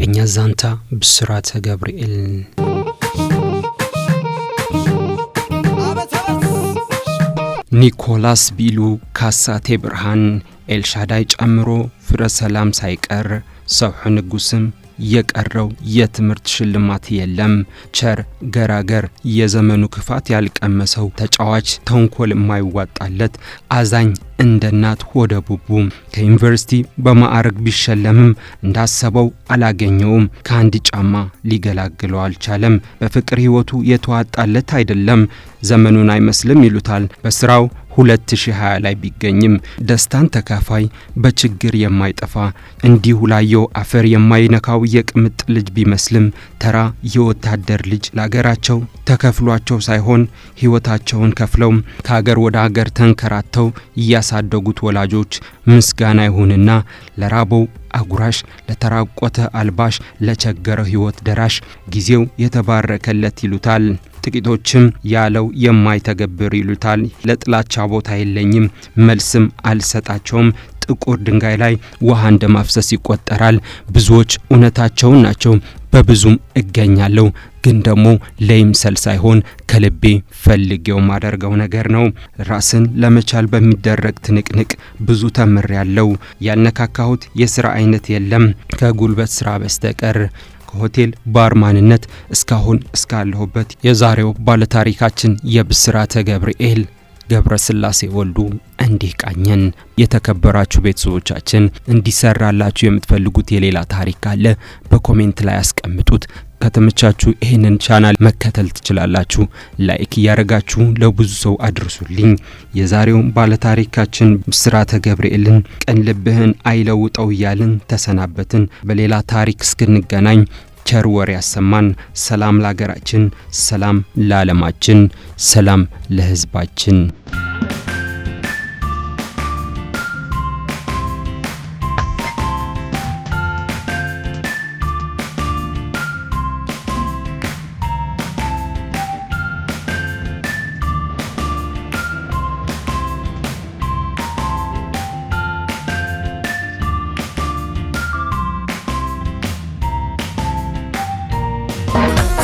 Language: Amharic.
ሙዚቀኛ ዛንታ ብስራተ ገብርኤል ኒኮላስ ቢሉ ካሳቴ ብርሃን ኤልሻዳይ ጨምሮ ፍረ ሰላም ሳይቀር ሰውሕ ንጉስም የቀረው የትምርት ሽልማት የለም ቸር ገራገር የዘመኑ ክፋት ያልቀመሰው ተጫዋች ተንኮል የማይዋጣለት አዛኝ እንደናት ሆደ ቡቡ ከዩኒቨርሲቲ በማዕረግ ቢሸለምም እንዳሰበው አላገኘውም ከአንድ ጫማ ሊገላግለው አልቻለም በፍቅር ህይወቱ የተዋጣለት አይደለም ዘመኑን አይመስልም ይሉታል በስራው 2020 ላይ ቢገኝም ደስታን ተካፋይ በችግር የማይጠፋ እንዲሁ ላየው አፈር የማይነካው የቅምጥ ልጅ ቢመስልም ተራ የወታደር ልጅ ለሀገራቸው ተከፍሏቸው ሳይሆን ህይወታቸውን ከፍለው ከሀገር ወደ ሀገር ተንከራተው ያሳደጉት ወላጆች ምስጋና ይሁንና ለራበው አጉራሽ ለተራቆተ አልባሽ ለቸገረው ህይወት ደራሽ ጊዜው የተባረከለት ይሉታል ጥቂቶችም ያለው የማይተገብር ይሉታል ለጥላቻ ቦታ የለኝም መልስም አልሰጣቸውም ጥቁር ድንጋይ ላይ ውሃ እንደማፍሰስ ይቆጠራል ብዙዎች እውነታቸውን ናቸው በብዙም እገኛለሁ ግን ደሞ ለይምሰል ሳይሆን ከልቤ ፈልጌው ማደርገው ነገር ነው ራስን ለመቻል በሚደረግ ትንቅንቅ ብዙ ተምሬያለሁ ያልነካካሁት የሥራ አይነት የለም ከጉልበት ስራ በስተቀር ከሆቴል ባርማንነት እስካሁን እስካለሁበት የዛሬው ባለታሪካችን የብስራተ ገብርኤል ገብረ ስላሴ ወልዱ እንዲህ ቃኘን የተከበራችሁ ቤተሰቦቻችን እንዲሰራላችሁ የምትፈልጉት የሌላ ታሪክ ካለ በኮሜንት ላይ አስቀምጡት ከተመቻችሁ ይሄንን ቻናል መከተል ትችላላችሁ ላይክ ያረጋችሁ ለብዙ ሰው አድርሱልኝ የዛሬው ባለታሪካችን ብስራተ ገብርኤልን ቀን ልብህን አይለውጠው ያልን ተሰናበትን በሌላ ታሪክ እስክንገናኝ ቸር ወሬ ያሰማን ሰላም ለሀገራችን ሰላም ለዓለማችን ሰላም ለህዝባችን